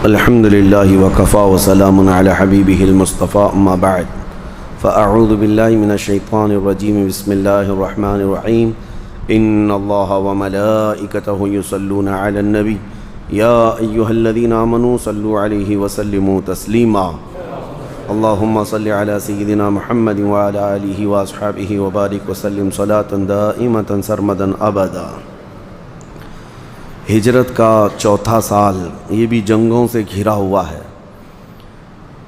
الحمد للہ وکفا وسلام علی حبیبہ المصطفى اما بعد فاعوذ باللہ من الشیطان الرجیم بسم اللہ الرحمن الرحیم ان اللہ وملائکتہ یصلون علی النبی یا ایہا الذین آمنوا صلوا علیہ وسلموا تسلیما اللہم صل علی سیدنا محمد وعلی آلہ واصحابہ وبارک وسلم صلاة دائمة سرمدا ابدا۔ ہجرت کا چوتھا سال یہ بھی جنگوں سے گھرا ہوا ہے۔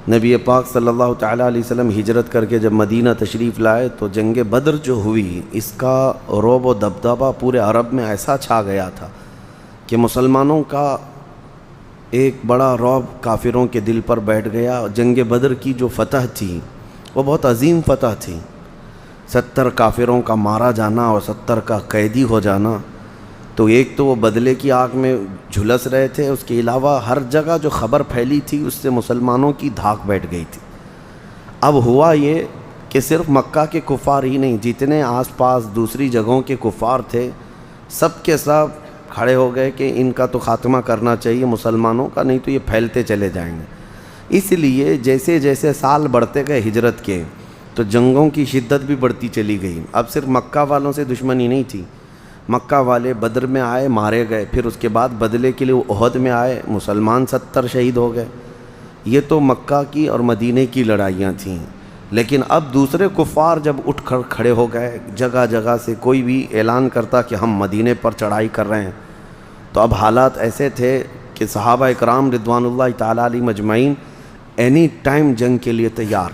نبی پاک صلی اللہ تعالیٰ علیہ وسلم ہجرت کر کے جب مدینہ تشریف لائے تو جنگ بدر جو ہوئی اس کا رعب و دبدبہ پورے عرب میں ایسا چھا گیا تھا کہ مسلمانوں کا ایک بڑا رعب کافروں کے دل پر بیٹھ گیا۔ جنگ بدر کی جو فتح تھی وہ بہت عظیم فتح تھی، 70 کافروں کا مارا جانا اور 70 کا قیدی ہو جانا۔ تو ایک تو وہ بدلے کی آگ میں جھلس رہے تھے، اس کے علاوہ ہر جگہ جو خبر پھیلی تھی اس سے مسلمانوں کی دھاک بیٹھ گئی تھی۔ اب ہوا یہ کہ صرف مکہ کے کفار ہی نہیں، جتنے آس پاس دوسری جگہوں کے کفار تھے سب کے سب کھڑے ہو گئے کہ ان کا تو خاتمہ کرنا چاہیے مسلمانوں کا، نہیں تو یہ پھیلتے چلے جائیں گے۔ اس لیے جیسے جیسے سال بڑھتے گئے ہجرت کے تو جنگوں کی شدت بھی بڑھتی چلی گئی۔ اب صرف مکہ والوں سے دشمنی نہیں تھی، مکہ والے بدر میں آئے مارے گئے، پھر اس کے بعد بدلے کے لیے وہ احد میں آئے، مسلمان 70 شہید ہو گئے۔ یہ تو مکہ کی اور مدینے کی لڑائیاں تھیں، لیکن اب دوسرے کفار جب اٹھ کر کھڑے ہو گئے، جگہ جگہ سے کوئی بھی اعلان کرتا کہ ہم مدینے پر چڑھائی کر رہے ہیں، تو اب حالات ایسے تھے کہ صحابہ اکرام رضوان اللہ تعالیٰ علیہ مجمعین اینی ٹائم جنگ کے لیے تیار،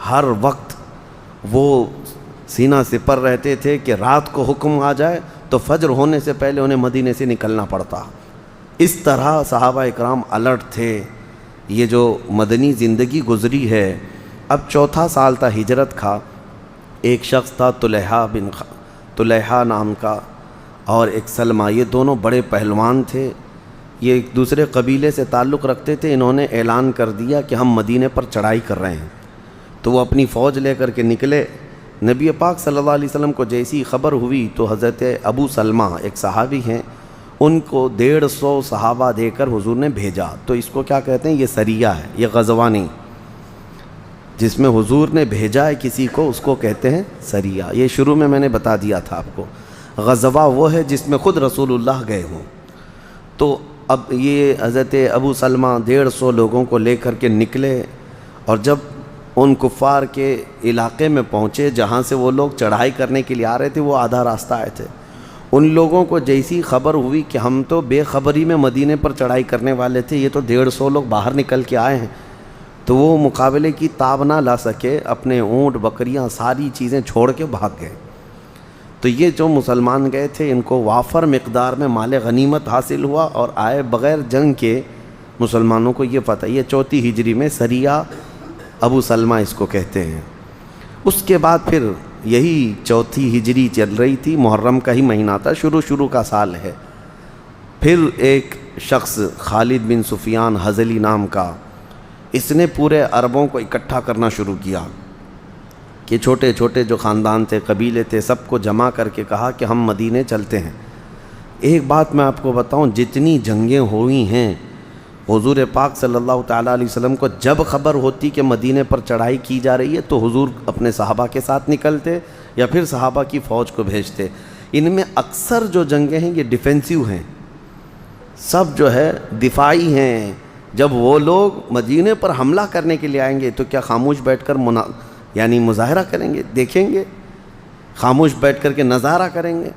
ہر وقت وہ سینہ سپر رہتے تھے کہ رات کو حکم آ جائے تو فجر ہونے سے پہلے انہیں مدینے سے نکلنا پڑتا۔ اس طرح صحابہ اکرام الرٹ تھے۔ یہ جو مدنی زندگی گزری ہے، اب چوتھا سال تھا ہجرت کا۔ ایک شخص تھا طلحہ نام کا اور ایک سلمہ، یہ دونوں بڑے پہلوان تھے، یہ ایک دوسرے قبیلے سے تعلق رکھتے تھے۔ انہوں نے اعلان کر دیا کہ ہم مدینے پر چڑھائی کر رہے ہیں، تو وہ اپنی فوج لے کر کے نکلے۔ نبی پاک صلی اللہ علیہ وسلم کو جیسی خبر ہوئی تو حضرت ابو سلمہ ایک صحابی ہیں، ان کو 150 صحابہ دے کر حضور نے بھیجا۔ تو اس کو کیا کہتے ہیں؟ یہ سریہ ہے، یہ غزوہ نہیں، جس میں حضور نے بھیجا ہے کسی کو اس کو کہتے ہیں سریہ۔ یہ شروع میں نے بتا دیا تھا آپ کو، غزوہ وہ ہے جس میں خود رسول اللہ گئے ہوں۔ تو اب یہ حضرت ابو سلمہ 150 لوگوں کو لے کر کے نکلے، اور جب ان کفار کے علاقے میں پہنچے جہاں سے وہ لوگ چڑھائی کرنے کے لیے آ رہے تھے، وہ آدھا راستہ آئے تھے، ان لوگوں کو جیسی خبر ہوئی کہ ہم تو بے خبری میں مدینے پر چڑھائی کرنے والے تھے، یہ تو 150 لوگ باہر نکل کے آئے ہیں، تو وہ مقابلے کی تاب نہ لا سکے، اپنے اونٹ بکریاں ساری چیزیں چھوڑ کے بھاگ گئے۔ تو یہ جو مسلمان گئے تھے ان کو وافر مقدار میں مال غنیمت حاصل ہوا، اور آئے بغیر جنگ کے مسلمانوں کو یہ فتح۔ یہ 4 ہجری میں سریہ ابو سلمہ اس کو کہتے ہیں۔ اس کے بعد پھر یہی 4 ہجری چل رہی تھی، محرم کا ہی مہینہ تھا، شروع کا سال ہے۔ پھر ایک شخص خالد بن سفیان ہذلی نام کا، اس نے پورے عربوں کو اکٹھا کرنا شروع کیا کہ چھوٹے چھوٹے جو خاندان تھے، قبیلے تھے، سب کو جمع کر کے کہا کہ ہم مدینے چلتے ہیں۔ ایک بات میں آپ کو بتاؤں، جتنی جنگیں ہوئی ہیں، حضور پاک صلی اللہ تعالیٰ علیہ وسلم کو جب خبر ہوتی کہ مدینے پر چڑھائی کی جا رہی ہے تو حضور اپنے صحابہ کے ساتھ نکلتے یا پھر صحابہ کی فوج کو بھیجتے۔ ان میں اکثر جو جنگیں ہیں یہ ڈیفینسیو ہیں، سب جو ہے دفاعی ہیں۔ جب وہ لوگ مدینے پر حملہ کرنے کے لیے آئیں گے تو کیا خاموش بیٹھ کر یعنی مظاہرہ کریں گے؟ دیکھیں گے، خاموش بیٹھ کر کے نظارہ کریں گے؟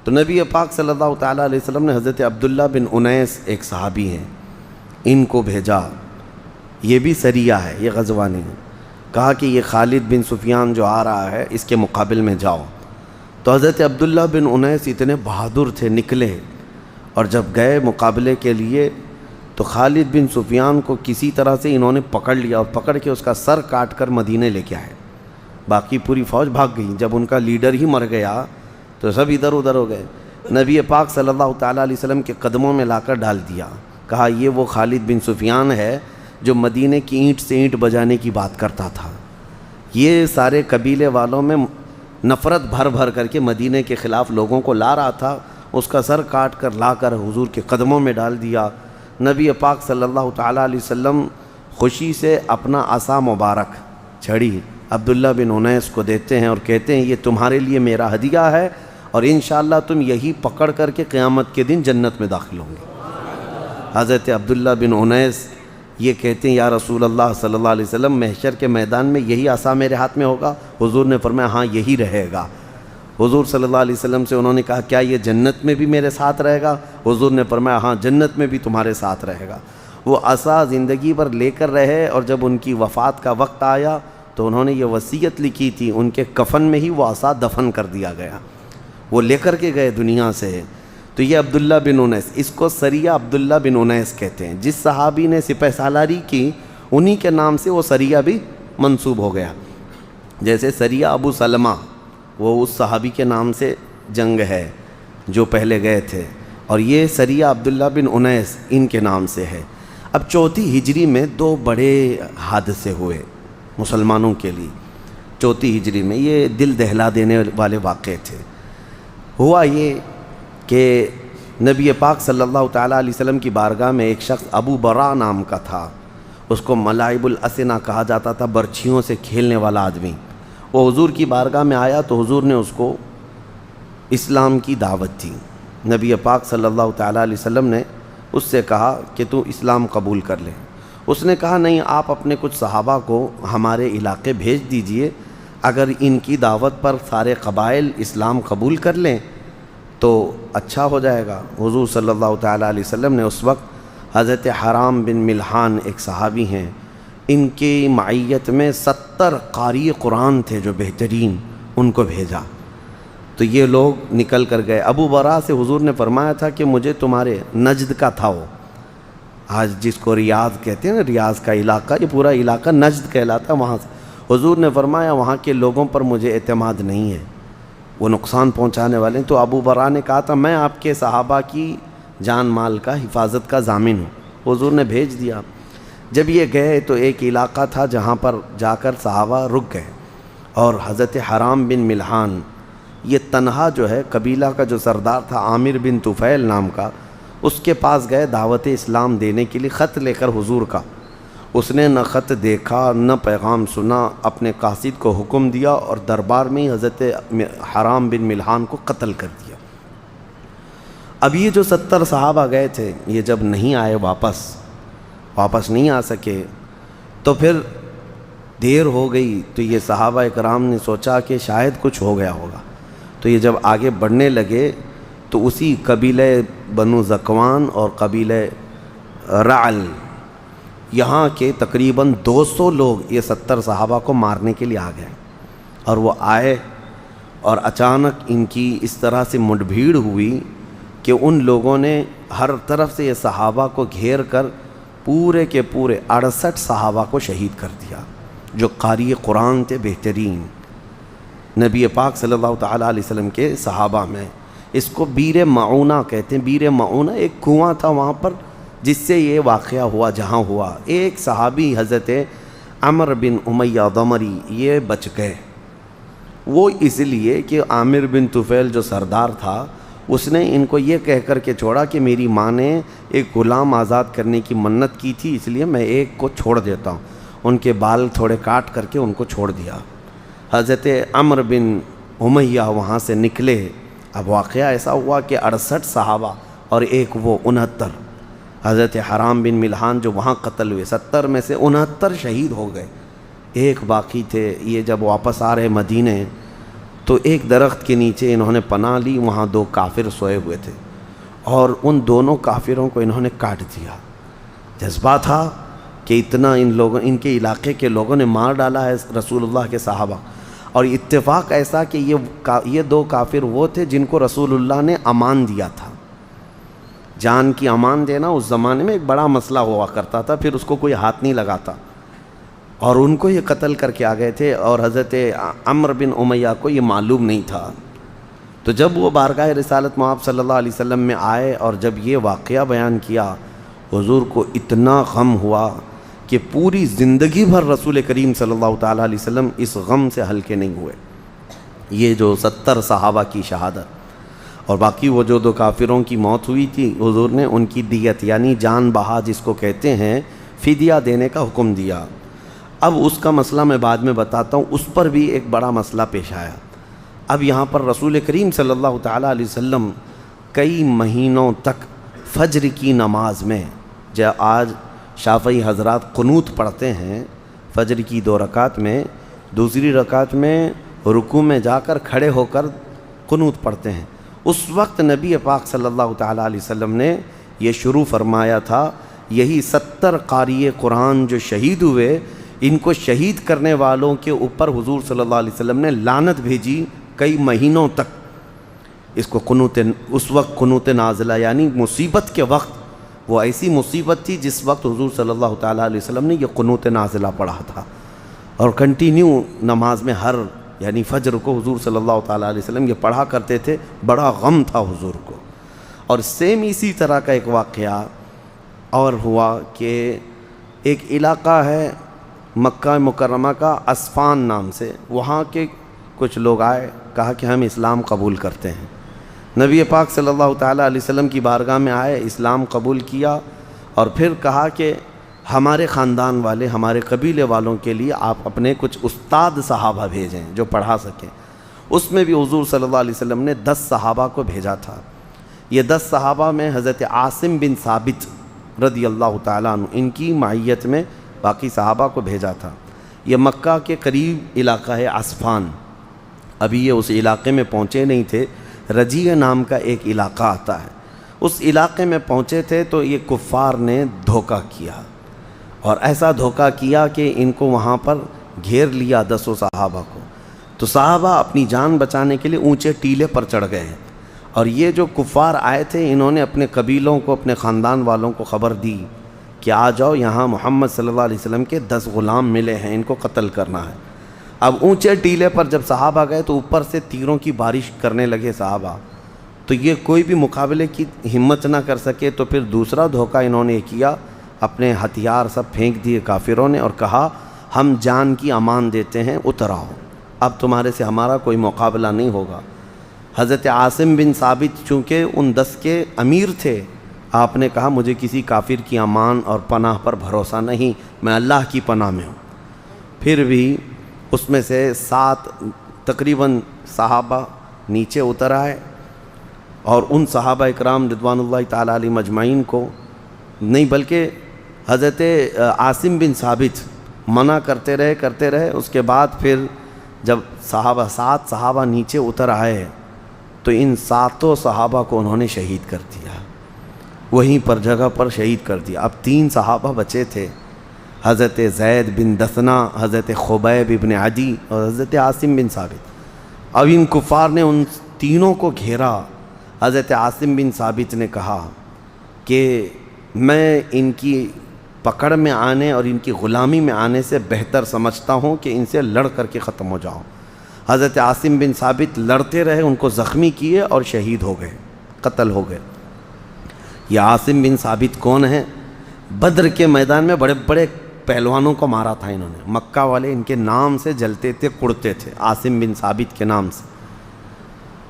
تو نبی پاک صلی اللہ تعالیٰ علیہ وسلم نے حضرت عبداللہ بن انیس ایک صحابی ہیں، ان کو بھیجا۔ یہ بھی سریہ ہے، یہ غزوہ نہیں ہے۔ کہا کہ یہ خالد بن سفیان جو آ رہا ہے اس کے مقابل میں جاؤ۔ تو حضرت عبداللہ بن انیس اتنے بہادر تھے، نکلے، اور جب گئے مقابلے کے لیے تو خالد بن سفیان کو کسی طرح سے انہوں نے پکڑ لیا، اور پکڑ کے اس کا سر کاٹ کر مدینے لے کے آئے۔ باقی پوری فوج بھاگ گئی۔ جب ان کا لیڈر ہی مر گیا تو سب ادھر ادھر ہو گئے۔ نبی پاک صلی اللہ تعالیٰ علیہ وسلم کے قدموں میں لا کر ڈال دیا۔ کہا یہ وہ خالد بن سفیان ہے جو مدینے کی اینٹ سے اینٹ بجانے کی بات کرتا تھا، یہ سارے قبیلے والوں میں نفرت بھر بھر کر کے مدینے کے خلاف لوگوں کو لا رہا تھا، اس کا سر کاٹ کر لا کر حضور کے قدموں میں ڈال دیا۔ نبی پاک صلی اللہ تعالیٰ علیہ وسلم خوشی سے اپنا عصا مبارک چھڑی عبداللہ بن انیس کو دیتے ہیں اور کہتے ہیں یہ تمہارے لیے میرا ہدیہ ہے اور انشاءاللہ تم یہی پکڑ کر کے قیامت کے دن جنت میں داخل ہوں گے۔ حضرت عبداللہ بن انیس یہ کہتے ہیں یا رسول اللہ صلی اللہ علیہ وسلم محشر کے میدان میں یہی عصا میرے ہاتھ میں ہوگا؟ حضور نے فرمایا ہاں یہی رہے گا۔ حضور صلی اللہ علیہ وسلم سے انہوں نے کہا کیا یہ جنت میں بھی میرے ساتھ رہے گا؟ حضور نے فرمایا ہاں جنت میں بھی تمہارے ساتھ رہے گا۔ وہ عصا زندگی بھر لے کر رہے اور جب ان کی وفات کا وقت آیا تو انہوں نے یہ وصیت لکھی تھی، ان کے کفن میں ہی وہ عصا دفن کر دیا گیا، وہ لے کر کے گئے دنیا سے۔ تو یہ عبداللہ بن انیس، اس کو سریہ عبداللہ بن انیس کہتے ہیں۔ جس صحابی نے سپہ سالاری کی انہی کے نام سے وہ سریہ بھی منسوب ہو گیا۔ جیسے سریہ ابو سلمہ وہ اس صحابی کے نام سے جنگ ہے جو پہلے گئے تھے، اور یہ سریہ عبداللہ بن انیس ان کے نام سے ہے۔ اب 4 ہجری میں 2 بڑے حادثے ہوئے مسلمانوں کے لیے۔ 4 ہجری میں یہ دل دہلا دینے والے واقعے تھے۔ ہوا یہ کہ نبی پاک صلی اللہ تعالیٰ علیہ وسلم کی بارگاہ میں ایک شخص ابو برا نام کا تھا، اس کو ملاعب الاسنہ کہا جاتا تھا، برچھیوں سے کھیلنے والا آدمی۔ وہ حضور کی بارگاہ میں آیا تو حضور نے اس کو اسلام کی دعوت دی۔ نبی پاک صلی اللہ تعالیٰ علیہ وسلم نے اس سے کہا کہ تو اسلام قبول کر لے۔ اس نے کہا نہیں، آپ اپنے کچھ صحابہ کو ہمارے علاقے بھیج دیجئے، اگر ان کی دعوت پر سارے قبائل اسلام قبول کر لیں تو اچھا ہو جائے گا۔ حضور صلی اللہ تعالیٰ علیہ وسلم نے اس وقت حضرت حرام بن ملحان ایک صحابی ہیں، ان کی معیت میں 70 قاری قرآن تھے جو بہترین، ان کو بھیجا تو یہ لوگ نکل کر گئے۔ ابو برا سے حضور نے فرمایا تھا کہ مجھے تمہارے نجد کا تھا، وہ آج جس کو ریاض کہتے ہیں نا، ریاض کا علاقہ، یہ پورا علاقہ نجد کہلاتا ہے، وہاں سے حضور نے فرمایا وہاں کے لوگوں پر مجھے اعتماد نہیں ہے، وہ نقصان پہنچانے والے ہیں۔ تو ابو برا نے کہا تھا میں آپ کے صحابہ کی جان مال کا حفاظت کا ضامن ہوں۔ حضور نے بھیج دیا۔ جب یہ گئے تو ایک علاقہ تھا جہاں پر جا کر صحابہ رک گئے، اور حضرت حرام بن ملحان یہ تنہا جو ہے قبیلہ کا جو سردار تھا عامر بن طفیل نام کا، اس کے پاس گئے دعوت اسلام دینے کے لیے خط لے کر حضور کا۔ اس نے نہ خط دیکھا نہ پیغام سنا، اپنے قاصد کو حکم دیا اور دربار میں ہی حضرت حرام بن ملحان کو قتل کر دیا۔ اب یہ جو 70 صحابہ گئے تھے یہ جب نہیں آئے، واپس نہیں آ سکے، تو پھر دیر ہو گئی تو یہ صحابہ اکرام نے سوچا کہ شاید کچھ ہو گیا ہوگا۔ تو یہ جب آگے بڑھنے لگے تو اسی قبیلہ بنو زکوان اور قبیلہ رعل، یہاں کے تقریباً 200 لوگ یہ 70 صحابہ کو مارنے کے لیے آ گئے، اور وہ آئے اور اچانک ان کی اس طرح سے مڈ بھیڑ ہوئی کہ ان لوگوں نے ہر طرف سے یہ صحابہ کو گھیر کر پورے کے پورے 68 صحابہ کو شہید کر دیا جو قاری قرآن تھے بہترین، نبی پاک صلی اللہ تعالیٰ علیہ وسلم کے صحابہ میں۔ اس کو بیر معونہ کہتے ہیں۔ بیر معونہ ایک کنواں تھا وہاں پر جس سے یہ واقعہ ہوا جہاں ہوا۔ ایک صحابی حضرت عمر بن امیہ ضمری یہ بچ گئے، وہ اس لیے کہ عامر بن طفیل جو سردار تھا اس نے ان کو یہ کہہ کر کے چھوڑا کہ میری ماں نے ایک غلام آزاد کرنے کی منت کی تھی، اس لیے میں ایک کو چھوڑ دیتا ہوں۔ ان کے بال تھوڑے کاٹ کر کے ان کو چھوڑ دیا۔ حضرت عمر بن امیہ وہاں سے نکلے۔ اب واقعہ ایسا ہوا کہ 68 صحابہ اور ایک وہ 69، حضرت حرام بن ملحان جو وہاں قتل ہوئے، 70 میں سے 69 شہید ہو گئے، ایک باقی تھے۔ یہ جب واپس آ رہے مدینے تو ایک درخت کے نیچے انہوں نے پناہ لی، وہاں 2 کافر سوئے ہوئے تھے اور ان دونوں کافروں کو انہوں نے کاٹ دیا۔ جذبہ تھا کہ اتنا ان کے علاقے کے لوگوں نے مار ڈالا ہے رسول اللہ کے صحابہ، اور اتفاق ایسا کہ یہ 2 کافر وہ تھے جن کو رسول اللہ نے امان دیا تھا۔ جان کی امان دینا اس زمانے میں ایک بڑا مسئلہ ہوا کرتا تھا، پھر اس کو کوئی ہاتھ نہیں لگاتا، اور ان کو یہ قتل کر کے آ گئے تھے، اور حضرت عمر بن امیہ کو یہ معلوم نہیں تھا۔ تو جب وہ بارگاہ رسالت مآب صلی اللہ علیہ وسلم میں آئے اور جب یہ واقعہ بیان کیا، حضور کو اتنا غم ہوا کہ پوری زندگی بھر رسول کریم صلی اللہ تعالیٰ علیہ وسلم اس غم سے ہلکے نہیں ہوئے۔ یہ جو 70 صحابہ کی شہادت، اور باقی وہ جو 2 کافروں کی موت ہوئی تھی حضور نے ان کی دیت یعنی جان بہا جس کو کہتے ہیں فدیہ دینے کا حکم دیا۔ اب اس کا مسئلہ میں بعد میں بتاتا ہوں، اس پر بھی ایک بڑا مسئلہ پیش آیا۔ اب یہاں پر رسول کریم صلی اللہ تعالیٰ علیہ وسلم کئی مہینوں تک فجر کی نماز میں، آج شافعی حضرات قنوت پڑھتے ہیں فجر کی 2 رکعت میں، دوسری رکعت میں رکوع میں جا کر کھڑے ہو کر قنوت پڑھتے ہیں۔ اس وقت نبی پاک صلی اللہ تعالیٰ علیہ وسلم نے یہ شروع فرمایا تھا، یہی 70 قاری قرآن جو شہید ہوئے، ان کو شہید کرنے والوں کے اوپر حضور صلی اللہ علیہ وسلم نے لعنت بھیجی کئی مہینوں تک۔ اس کو قنوت، اس وقت قنوت نازلہ یعنی مصیبت کے وقت، وہ ایسی مصیبت تھی جس وقت حضور صلی اللہ تعالیٰ علیہ وسلم نے یہ قنوت نازلہ پڑھا تھا، اور کنٹینیو نماز میں ہر یعنی فجر کو حضور صلی اللہ تعالیٰ علیہ وسلم یہ پڑھا کرتے تھے۔ بڑا غم تھا حضور کو۔ اور سیم اسی طرح کا ایک واقعہ اور ہوا کہ ایک علاقہ ہے مکہ مکرمہ کا اسفان نام سے، وہاں کے کچھ لوگ آئے، کہا کہ ہم اسلام قبول کرتے ہیں۔ نبی پاک صلی اللہ تعالیٰ علیہ وسلم کی بارگاہ میں آئے، اسلام قبول کیا، اور پھر کہا کہ ہمارے خاندان والے، ہمارے قبیلے والوں کے لیے آپ اپنے کچھ استاد صحابہ بھیجیں جو پڑھا سکیں۔ اس میں بھی حضور صلی اللہ علیہ وسلم نے 10 صحابہ کو بھیجا تھا۔ یہ 10 صحابہ میں حضرت عاصم بن ثابت رضی اللہ تعالیٰ عنہ، ان کی معیت میں باقی صحابہ کو بھیجا تھا۔ یہ مکہ کے قریب علاقہ ہے اسفان، ابھی یہ اس علاقے میں پہنچے نہیں تھے، رجیع نام کا ایک علاقہ آتا ہے، اس علاقے میں پہنچے تھے تو یہ کفار نے دھوکہ کیا، اور ایسا دھوکہ کیا کہ ان کو وہاں پر گھیر لیا 10 صحابہ کو۔ تو صحابہ اپنی جان بچانے کے لیے اونچے ٹیلے پر چڑھ گئے ہیں، اور یہ جو کفار آئے تھے انہوں نے اپنے قبیلوں کو، اپنے خاندان والوں کو خبر دی کہ آ جاؤ، یہاں محمد صلی اللہ علیہ وسلم کے 10 غلام ملے ہیں، ان کو قتل کرنا ہے۔ اب اونچے ٹیلے پر جب صحابہ گئے تو اوپر سے تیروں کی بارش کرنے لگے صحابہ، تو یہ کوئی بھی مقابلے کی ہمت نہ کر سکے۔ تو پھر دوسرا دھوکہ انہوں نے کیا، اپنے ہتھیار سب پھینک دیے کافروں نے، اور کہا ہم جان کی امان دیتے ہیں، اتر آؤ، اب تمہارے سے ہمارا کوئی مقابلہ نہیں ہوگا۔ حضرت عاصم بن ثابت چونکہ ان 10 کے امیر تھے، آپ نے کہا مجھے کسی کافر کی امان اور پناہ پر بھروسہ نہیں، میں اللہ کی پناہ میں ہوں۔ پھر بھی اس میں سے 7 تقریباً صحابہ نیچے اتر آئے، اور ان صحابہ اکرام رضوان اللہ تعالیٰ علیہ مجمعین کو نہیں بلکہ حضرت عاصم بن ثابت منع کرتے رہے۔ اس کے بعد پھر جب 7 صحابہ نیچے اتر آئے تو ان 7 صحابہ کو انہوں نے شہید کر دیا، وہیں پر جگہ پر شہید کر دیا۔ اب 3 صحابہ بچے تھے، حضرت زید بن دثنہ، حضرت خبیب ابن عدی اور حضرت عاصم بن ثابت۔ اب ان کفار نے ان تینوں کو گھیرا۔ حضرت عاصم بن ثابت نے کہا کہ میں ان کی پکڑ میں آنے اور ان کی غلامی میں آنے سے بہتر سمجھتا ہوں کہ ان سے لڑ کر کے ختم ہو جاؤں۔ حضرت عاصم بن ثابت لڑتے رہے، ان کو زخمی کیے اور شہید ہو گئے، قتل ہو گئے۔ یہ عاصم بن ثابت کون ہیں؟ بدر کے میدان میں بڑے بڑے پہلوانوں کو مارا تھا انہوں نے، مکہ والے ان کے نام سے جلتے تھے، کڑتے تھے، عاصم بن ثابت کے نام سے۔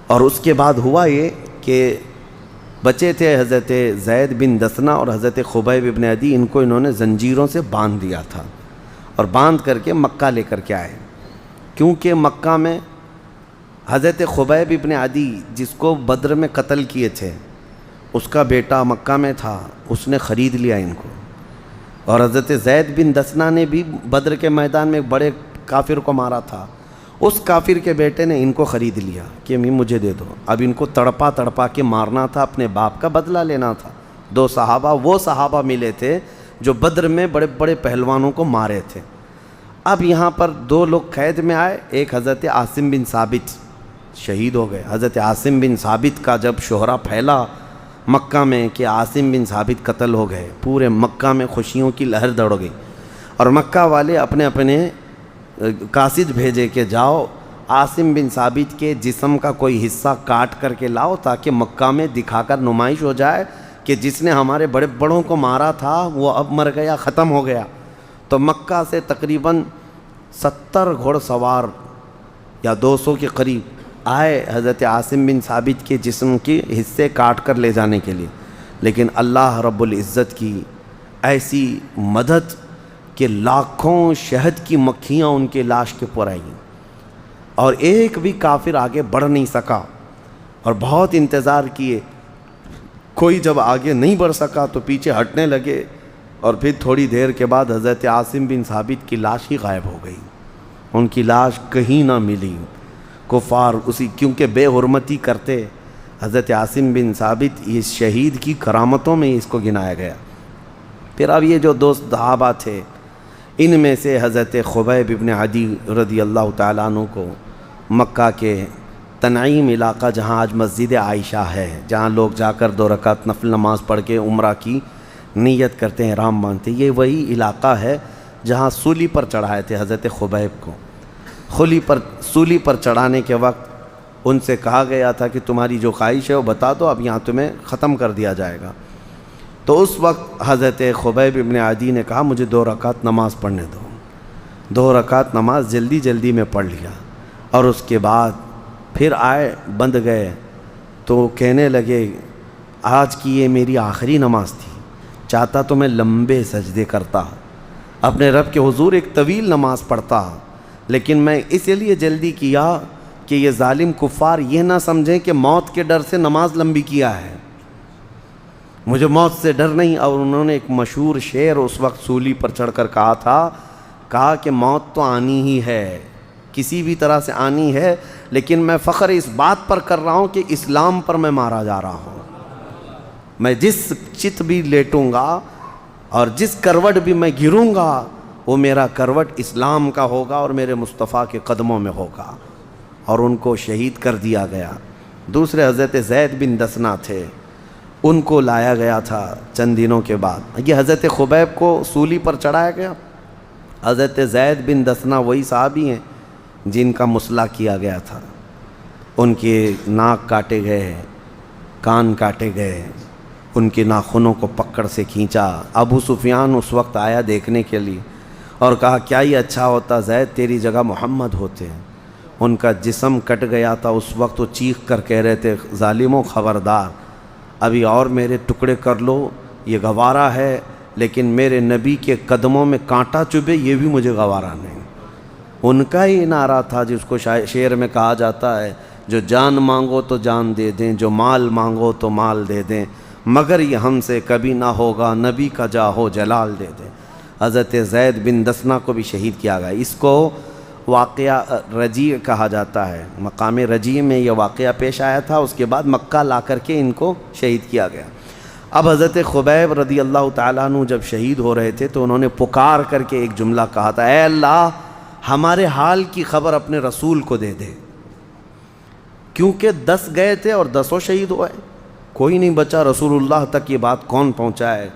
اور اس کے بعد ہوا یہ کہ بچے تھے حضرت زید بن دثنہ اور حضرت خبیب ابن عدی، ان کو انہوں نے زنجیروں سے باندھ دیا تھا، اور باندھ کر کے مکہ لے کر کے آئے، کیونکہ مکہ میں حضرت خبیب ابن عدی جس کو بدر میں قتل کیے تھے، اس کا بیٹا مکہ میں تھا، اس نے خرید لیا ان کو۔ اور حضرت زید بن دثنہ نے بھی بدر کے میدان میں ایک بڑے کافر کو مارا تھا، اس کافر کے بیٹے نے ان کو خرید لیا کہ مجھے دے دو۔ اب ان کو تڑپا تڑپا کے مارنا تھا، اپنے باپ کا بدلہ لینا تھا۔ 2 صحابہ وہ صحابہ ملے تھے جو بدر میں بڑے بڑے پہلوانوں کو مارے تھے۔ اب یہاں پر 2 لوگ قید میں آئے، ایک حضرت عاصم بن ثابت شہید ہو گئے۔ حضرت عاصم بن ثابت کا جب شہرہ پھیلا مکہ میں کہ عاصم بن ثابت قتل ہو گئے، پورے مکہ میں خوشیوں کی لہر دوڑ گئی، اور مکہ والے اپنے اپنے قاصد بھیجے کہ جاؤ عاصم بن ثابت کے جسم کا کوئی حصہ کاٹ کر کے لاؤ تاکہ مکہ میں دکھا کر نمائش ہو جائے کہ جس نے ہمارے بڑے بڑوں کو مارا تھا وہ اب مر گیا، ختم ہو گیا۔ تو مکہ سے تقریباً 70 گھوڑ سوار یا 200 کے قریب آئے حضرت عاصم بن ثابت کے جسم کے حصے کاٹ کر لے جانے کے لیے، لیکن اللہ رب العزت کی ایسی مدد کہ لاکھوں شہد کی مکھیاں ان کے لاش کے پر آئیں اور ایک بھی کافر آگے بڑھ نہیں سکا، اور بہت انتظار کیے، کوئی جب آگے نہیں بڑھ سکا تو پیچھے ہٹنے لگے، اور پھر تھوڑی دیر کے بعد حضرت عاصم بن ثابت کی لاش ہی غائب ہو گئی، ان کی لاش کہیں نہ ملی۔ کفار اسی کیونکہ بے حرمتی کرتے حضرت عاصم بن ثابت، یہ شہید کی کرامتوں میں اس کو گنایا گیا۔ پھر اب یہ جو دو صحابہ تھے، ان میں سے حضرت خبیب ابن عدی رضی اللہ تعالیٰ عنہ کو مکہ کے تنعیم علاقہ، جہاں آج مسجد عائشہ ہے، جہاں لوگ جا کر 2 رکعت نفل نماز پڑھ کے عمرہ کی نیت کرتے ہیں، احرام باندھتے ہیں، یہ وہی علاقہ ہے جہاں سولی پر چڑھائے تھے حضرت خبیب کو۔ سولی پر چڑھانے کے وقت ان سے کہا گیا تھا کہ تمہاری جو خواہش ہے وہ بتا دو، اب یہاں تمہیں ختم کر دیا جائے گا۔ تو اس وقت حضرت خبیب ابن عدی نے کہا مجھے 2 رکعت نماز پڑھنے دو۔ 2 رکعت نماز جلدی جلدی میں پڑھ لیا، اور اس کے بعد پھر آئے، بند گئے تو کہنے لگے آج کی یہ میری آخری نماز تھی، چاہتا تو میں لمبے سجدے کرتا، اپنے رب کے حضور ایک طویل نماز پڑھتا، لیکن میں اس لیے جلدی کیا کہ یہ ظالم کفار یہ نہ سمجھیں کہ موت کے ڈر سے نماز لمبی کیا ہے، مجھے موت سے ڈر نہیں۔ اور انہوں نے ایک مشہور شعر اس وقت سولی پر چڑھ کر کہا تھا، کہا کہ موت تو آنی ہی ہے، کسی بھی طرح سے آنی ہے، لیکن میں فخر اس بات پر کر رہا ہوں کہ اسلام پر میں مارا جا رہا ہوں۔ میں جس چت بھی لیٹوں گا اور جس کروٹ بھی میں گروں گا، وہ میرا کروٹ اسلام کا ہوگا اور میرے مصطفیٰ کے قدموں میں ہوگا، اور ان کو شہید کر دیا گیا۔ دوسرے حضرت زید بن دسنا تھے، ان کو لایا گیا تھا چند دنوں کے بعد۔ یہ حضرت خبیب کو سولی پر چڑھایا گیا۔ حضرت زید بن دسنا وہی صحابی ہیں جن کا مسئلہ کیا گیا تھا، ان کے ناک کاٹے گئے، کان کاٹے گئے، ان کے ناخنوں کو پکڑ سے کھینچا۔ ابو سفیان اس وقت آیا دیکھنے کے لیے اور کہا کیا یہ اچھا ہوتا زید تیری جگہ محمد ہوتے ہیں۔ ان کا جسم کٹ گیا تھا، اس وقت وہ چیخ کر کہہ رہے تھے ظالموں خبردار، ابھی اور میرے ٹکڑے کر لو، یہ گوارا ہے، لیکن میرے نبی کے قدموں میں کانٹا چبھے یہ بھی مجھے گوارا نہیں۔ ان کا ہی نعرہ تھا جس کو شعر میں کہا جاتا ہے، جو جان مانگو تو جان دے دیں، جو مال مانگو تو مال دے دیں، مگر یہ ہم سے کبھی نہ ہوگا، نبی کا جاہو جلال دے دیں۔ حضرت زید بن دسنا کو بھی شہید کیا گیا۔ اس کو واقعہ رجیع کہا جاتا ہے، مقام رجیع میں یہ واقعہ پیش آیا تھا، اس کے بعد مکہ لا کر کے ان کو شہید کیا گیا۔ اب حضرت خبیب رضی اللہ تعالیٰ عنہ جب شہید ہو رہے تھے تو انہوں نے پکار کر کے ایک جملہ کہا تھا، اے اللہ ہمارے حال کی خبر اپنے رسول کو دے دے، کیونکہ 10 گئے تھے اور 10 شہید ہوئے، کوئی نہیں بچا۔ رسول اللہ تک یہ بات کون پہنچائے؟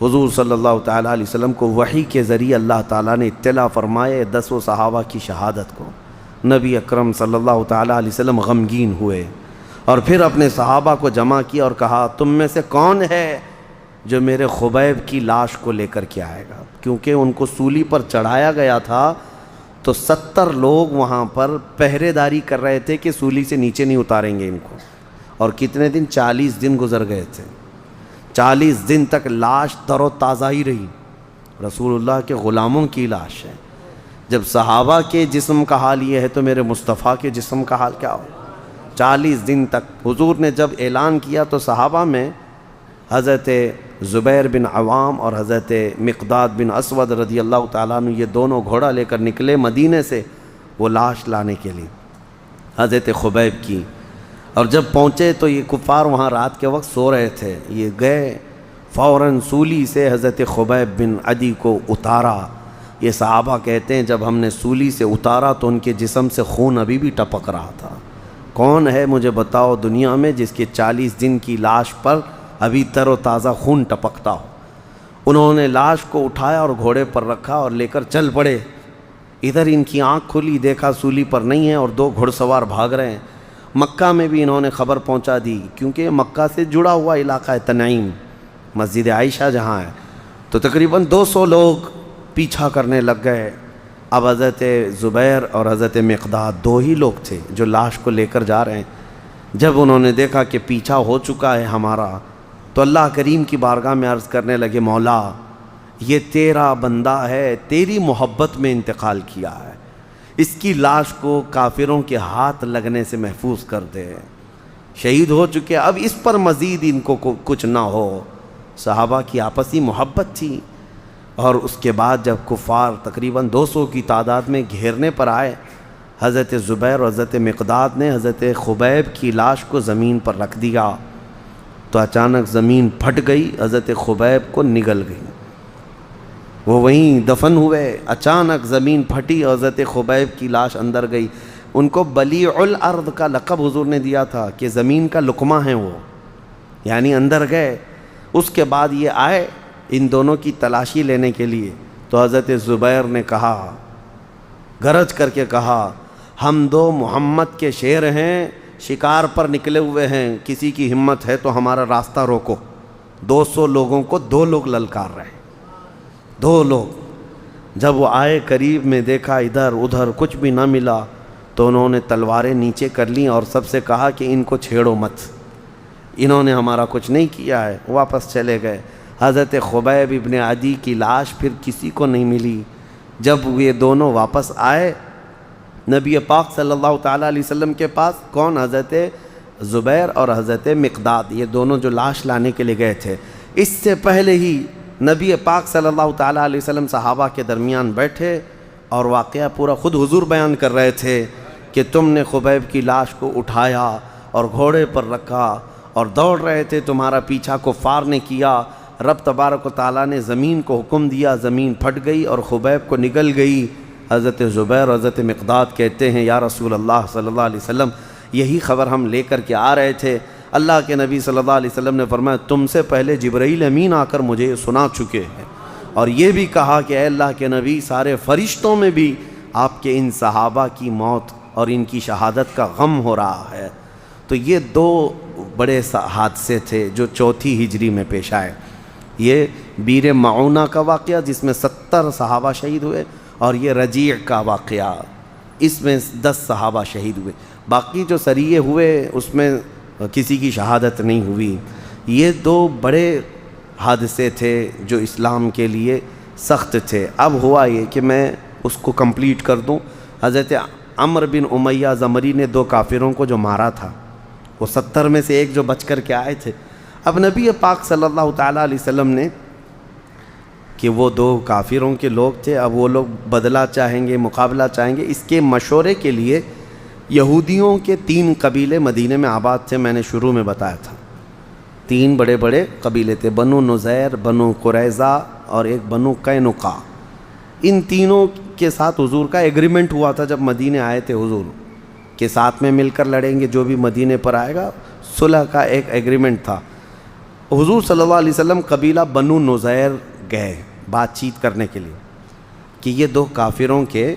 حضور صلی اللہ تعالیٰ علیہ وسلم کو وحی کے ذریعے اللہ تعالیٰ نے اطلاع فرمائے 10 صحابہ کی شہادت کو۔ نبی اکرم صلی اللہ تعالیٰ علیہ وسلم غمگین ہوئے اور پھر اپنے صحابہ کو جمع کیا اور کہا تم میں سے کون ہے جو میرے خبیب کی لاش کو لے کر کے آئے گا؟ کیونکہ ان کو سولی پر چڑھایا گیا تھا تو 70 لوگ وہاں پر پہرے داری کر رہے تھے کہ سولی سے نیچے نہیں اتاریں گے ان کو، اور کتنے دن؟ 40 دن گزر گئے تھے۔ 40 دن تک لاش تر و تازہ ہی رہی، رسول اللہ کے غلاموں کی لاش ہے۔ جب صحابہ کے جسم کا حال یہ ہے تو میرے مصطفیٰ کے جسم کا حال کیا ہو؟ 40 دن تک حضور نے جب اعلان کیا تو صحابہ میں حضرت زبیر بن عوام اور حضرت مقداد بن اسود رضی اللہ تعالیٰ عنہ یہ دونوں گھوڑا لے کر نکلے مدینے سے وہ لاش لانے کے لیے حضرت خبیب کی، اور جب پہنچے تو یہ کفار وہاں رات کے وقت سو رہے تھے، یہ گئے فوراً سولی سے حضرت خبیب بن عدی کو اتارا۔ یہ صحابہ کہتے ہیں جب ہم نے سولی سے اتارا تو ان کے جسم سے خون ابھی بھی ٹپک رہا تھا۔ کون ہے مجھے بتاؤ دنیا میں جس کے 40 دن کی لاش پر ابھی تر و تازہ خون ٹپکتا ہو؟ انہوں نے لاش کو اٹھایا اور گھوڑے پر رکھا اور لے کر چل پڑے۔ ادھر ان کی آنکھ کھلی، دیکھا سولی پر نہیں ہے اور 2 گھڑ سوار بھاگ رہے ہیں۔ مکہ میں بھی انہوں نے خبر پہنچا دی، کیونکہ مکہ سے جڑا ہوا علاقہ ہے تنعیم، مسجد عائشہ جہاں ہے، تو تقریباً 200 لوگ پیچھا کرنے لگ گئے۔ اب حضرت زبیر اور حضرت مقداد دو ہی لوگ تھے جو لاش کو لے کر جا رہے ہیں۔ جب انہوں نے دیکھا کہ پیچھا ہو چکا ہے ہمارا، تو اللہ کریم کی بارگاہ میں عرض کرنے لگے، مولا یہ تیرا بندہ ہے، تیری محبت میں انتقال کیا ہے، اس کی لاش کو کافروں کے ہاتھ لگنے سے محفوظ کر دے، شہید ہو چکے، اب اس پر مزید ان کو کچھ نہ ہو۔ صحابہ کی آپسی محبت تھی۔ اور اس کے بعد جب کفار تقریباً 200 کی تعداد میں گھیرنے پر آئے، حضرت زبیر اور حضرت مقداد نے حضرت خبیب کی لاش کو زمین پر رکھ دیا، تو اچانک زمین پھٹ گئی، حضرت خبیب کو نگل گئی، وہ وہیں دفن ہوئے۔ اچانک زمین پھٹی اور حضرت خبیب کی لاش اندر گئی۔ ان کو بلیع الارض کا لقب حضور نے دیا تھا کہ زمین کا لقمہ ہیں وہ، یعنی اندر گئے۔ اس کے بعد یہ آئے ان دونوں کی تلاشی لینے کے لیے، تو حضرت زبیر نے کہا، گرج کر کے کہا، ہم دو محمد کے شیر ہیں، شکار پر نکلے ہوئے ہیں، کسی کی ہمت ہے تو ہمارا راستہ روکو۔ 200 لوگوں کو 2 لوگ للکار رہے، 2 لوگ۔ جب وہ آئے قریب میں دیکھا ادھر ادھر کچھ بھی نہ ملا، تو انہوں نے تلواریں نیچے کر لیں اور سب سے کہا کہ ان کو چھیڑو مت، انہوں نے ہمارا کچھ نہیں کیا ہے۔ واپس چلے گئے۔ حضرت خبیب ابن عدی کی لاش پھر کسی کو نہیں ملی۔ جب یہ دونوں واپس آئے نبی پاک صلی اللہ تعالیٰ علیہ وسلم کے پاس، کون؟ حضرت زبیر اور حضرت مقداد، یہ دونوں جو لاش لانے کے لیے گئے تھے۔ اس سے پہلے ہی نبی پاک صلی اللہ تعالیٰ علیہ وسلم صحابہ کے درمیان بیٹھے اور واقعہ پورا خود حضور بیان کر رہے تھے کہ تم نے خبیب کی لاش کو اٹھایا اور گھوڑے پر رکھا اور دوڑ رہے تھے، تمہارا پیچھا کفار نے کیا، رب تبارک و تعالیٰ نے زمین کو حکم دیا، زمین پھٹ گئی اور خبیب کو نگل گئی۔ حضرت زبیر اور حضرت مقداد کہتے ہیں، یا رسول اللہ صلی اللہ علیہ وسلم، یہی خبر ہم لے کر کے آ رہے تھے۔ اللہ کے نبی صلی اللہ علیہ وسلم نے فرمایا، تم سے پہلے جبرائیل امین آ کر مجھے یہ سنا چکے ہیں، اور یہ بھی کہا کہ اے اللہ کے نبی، سارے فرشتوں میں بھی آپ کے ان صحابہ کی موت اور ان کی شہادت کا غم ہو رہا ہے۔ تو یہ 2 بڑے حادثے تھے جو 4 ہجری میں پیش آئے۔ یہ بیر معونہ کا واقعہ جس میں 70 صحابہ شہید ہوئے، اور یہ رجیع کا واقعہ، اس میں 10 صحابہ شہید ہوئے۔ باقی جو سریے ہوئے اس میں کسی کی شہادت نہیں ہوئی۔ یہ 2 بڑے حادثے تھے جو اسلام کے لیے سخت تھے۔ اب ہوا یہ کہ میں اس کو کمپلیٹ کر دوں۔ حضرت عمرو بن امیہ زمری نے 2 کافروں کو جو مارا تھا، وہ 70 میں سے ایک جو بچ کر کے آئے تھے۔ اب نبی پاک صلی اللہ تعالیٰ علیہ وسلم نے کہ وہ 2 کافروں کے لوگ تھے، اب وہ لوگ بدلہ چاہیں گے، مقابلہ چاہیں گے۔ اس کے مشورے کے لیے یہودیوں کے 3 قبیلے مدینے میں آباد تھے، میں نے شروع میں بتایا تھا۔ 3 بڑے بڑے قبیلے تھے، بنو نذیر، بنو قریظہ اور ایک بنو قینقاع۔ ان تینوں کے ساتھ حضور کا ایگریمنٹ ہوا تھا جب مدینے آئے تھے حضور، کہ ساتھ میں مل کر لڑیں گے، جو بھی مدینے پر آئے گا، صلح کا ایک ایگریمنٹ تھا۔ حضور صلی اللہ علیہ وسلم قبیلہ بنو نذیر گئے بات چیت کرنے کے لیے کہ یہ 2 کافروں کے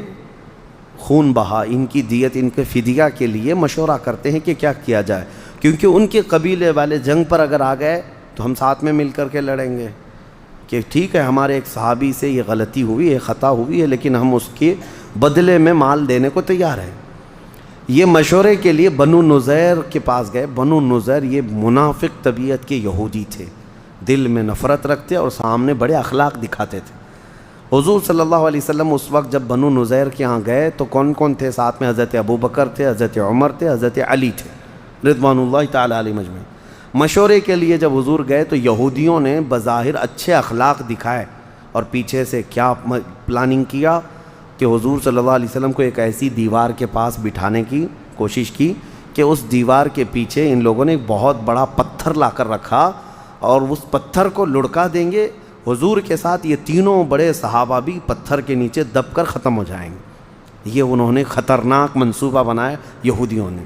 خون بہا، ان کی دیت، ان کے فدیہ کے لیے مشورہ کرتے ہیں کہ کیا کیا جائے، کیونکہ ان کے قبیلے والے جنگ پر اگر آ گئے تو ہم ساتھ میں مل کر کے لڑیں گے، کہ ٹھیک ہے ہمارے ایک صحابی سے یہ غلطی ہوئی ہے، خطا ہوئی ہے، لیکن ہم اس کے بدلے میں مال دینے کو تیار ہیں۔ یہ مشورے کے لیے بنو نذیر کے پاس گئے۔ بنو نذیر یہ منافق طبیعت کے یہودی تھے، دل میں نفرت رکھتے اور سامنے بڑے اخلاق دکھاتے تھے۔ حضور صلی اللہ علیہ وسلم اس وقت جب بنو نذیر کے ہاں گئے تو کون کون تھے ساتھ میں؟ حضرت ابو بکر تھے، حضرت عمر تھے، حضرت علی تھے رضوان اللہ تعالیٰ علیہ مجمعین۔ مشورے کے لیے جب حضور گئے تو یہودیوں نے بظاہر اچھے اخلاق دکھائے اور پیچھے سے کیا پلاننگ کیا کہ حضور صلی اللہ علیہ وسلم کو ایک ایسی دیوار کے پاس بٹھانے کی کوشش کی کہ اس دیوار کے پیچھے ان لوگوں نے ایک بہت بڑا پتھر لا کر رکھا اور اس پتھر کو لڑکا دیں گے حضور کے ساتھ، یہ تینوں بڑے صحابہ بھی پتھر کے نیچے دب کر ختم ہو جائیں گے۔ یہ انہوں نے خطرناک منصوبہ بنایا یہودیوں نے،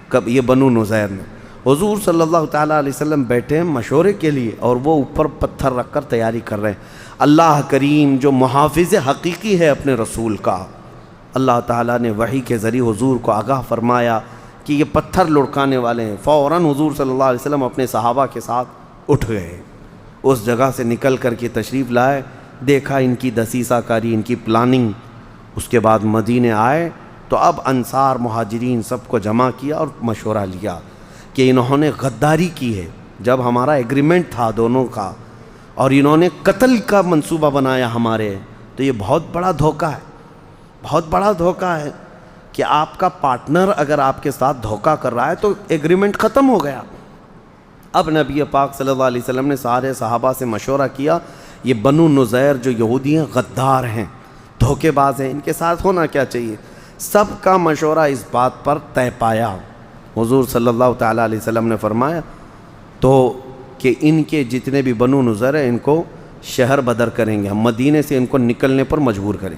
کب یہ بنو نذیر نے۔ حضور صلی اللہ تعالیٰ علیہ وسلم بیٹھے ہیں مشورے کے لیے اور وہ اوپر پتھر رکھ کر تیاری کر رہے ہیں۔ اللہ کریم جو محافظ حقیقی ہے اپنے رسول کا، اللہ تعالیٰ نے وحی کے ذریعے حضور کو آگاہ فرمایا کہ یہ پتھر لڑکانے والے ہیں۔ فوراً حضور صلی اللہ علیہ وسلم اپنے صحابہ کے ساتھ اٹھ گئے، اس جگہ سے نکل کر کے تشریف لائے، دیکھا ان کی دسیسہ کاری، ان کی پلاننگ، اس کے بعد مدینے آئے تو اب انصار مہاجرین سب کو جمع کیا اور مشورہ لیا کہ انہوں نے غداری کی ہے، جب ہمارا ایگریمنٹ تھا دونوں کا اور انہوں نے قتل کا منصوبہ بنایا ہمارے، تو یہ بہت بڑا دھوکہ ہے، بہت بڑا دھوکہ ہے کہ آپ کا پارٹنر اگر آپ کے ساتھ دھوکہ کر رہا ہے تو ایگریمنٹ ختم ہو گیا۔ اب نبی پاک صلی اللہ علیہ وسلم نے سارے صحابہ سے مشورہ کیا، یہ بنو نذیر جو یہودی ہیں غدار ہیں، دھوکے باز ہیں، ان کے ساتھ ہونا کیا چاہیے؟ سب کا مشورہ اس بات پر طے پایا۔ حضور صلی اللہ تعالیٰ علیہ وسلم نے فرمایا تو کہ ان کے جتنے بھی بنو نذیر ہیں ان کو شہر بدر کریں گے، ہم مدینے سے ان کو نکلنے پر مجبور کریں۔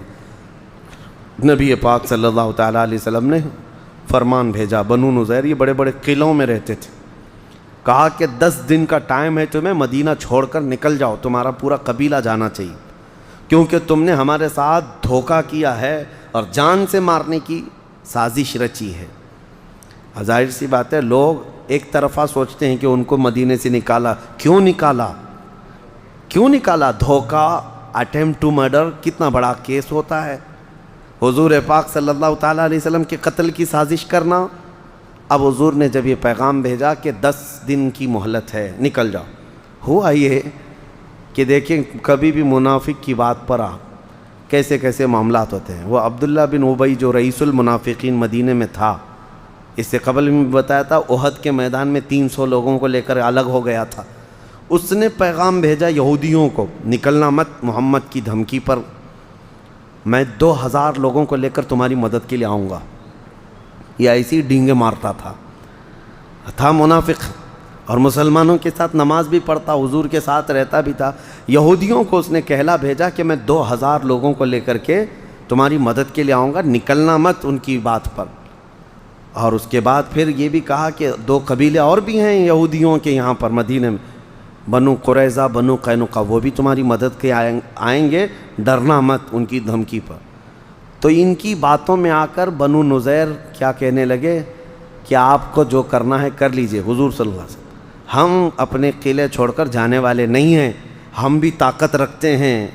نبی پاک صلی اللہ تعالیٰ علیہ وسلم نے فرمان بھیجا، بنو نذیر یہ بڑے بڑے قلعوں میں رہتے تھے، کہا کہ 10 دن کا ٹائم ہے تمہیں، مدینہ چھوڑ کر نکل جاؤ، تمہارا پورا قبیلہ جانا چاہیے، کیونکہ تم نے ہمارے ساتھ دھوکہ کیا ہے اور جان سے مارنے کی سازش رچی ہے۔ ظاہر سی بات ہے، لوگ ایک طرفہ سوچتے ہیں کہ ان کو مدینے سے نکالا، کیوں نکالا؟ کیوں نکالا؟ دھوکہ، اٹیمپٹ ٹو مرڈر کتنا بڑا کیس ہوتا ہے، حضور پاک صلی اللہ تعالیٰ علیہ وسلم کے قتل کی سازش کرنا۔ اب حضور نے جب یہ پیغام بھیجا کہ 10 دن کی مہلت ہے، نکل جاؤ، ہوا یہ کہ دیکھیں کبھی بھی منافق کی بات پر کیسے کیسے معاملات ہوتے ہیں۔ وہ عبداللہ بن ابی جو رئیس المنافقین مدینے میں تھا، اس سے قبل میں بتایا تھا، احد کے میدان میں 300 لوگوں کو لے کر الگ ہو گیا تھا، اس نے پیغام بھیجا یہودیوں کو، نکلنا مت محمد کی دھمکی پر، میں 2000 لوگوں کو لے کر تمہاری مدد کے لیے آؤں گا۔ یہ ایسی ڈینگے مارتا تھا منافق، اور مسلمانوں کے ساتھ نماز بھی پڑھتا، حضور کے ساتھ رہتا بھی تھا۔ یہودیوں کو اس نے کہلا بھیجا کہ میں 2000 لوگوں کو لے کر کے تمہاری مدد کے لیے آؤں گا، نکلنا مت ان کی بات پر۔ اور اس کے بعد پھر یہ بھی کہا کہ 2 قبیلے اور بھی ہیں یہودیوں کے یہاں پر مدینے میں، بنو قریظہ، بنو قینقاع، وہ بھی تمہاری مدد کے آئیں گے، ڈرنا مت ان کی دھمکی پر۔ تو ان کی باتوں میں آ کر بنو نذیر کیا کہنے لگے کہ آپ کو جو کرنا ہے کر لیجئے حضور صلی اللہ علیہ وسلم، ہم اپنے قلعے چھوڑ کر جانے والے نہیں ہیں، ہم بھی طاقت رکھتے ہیں،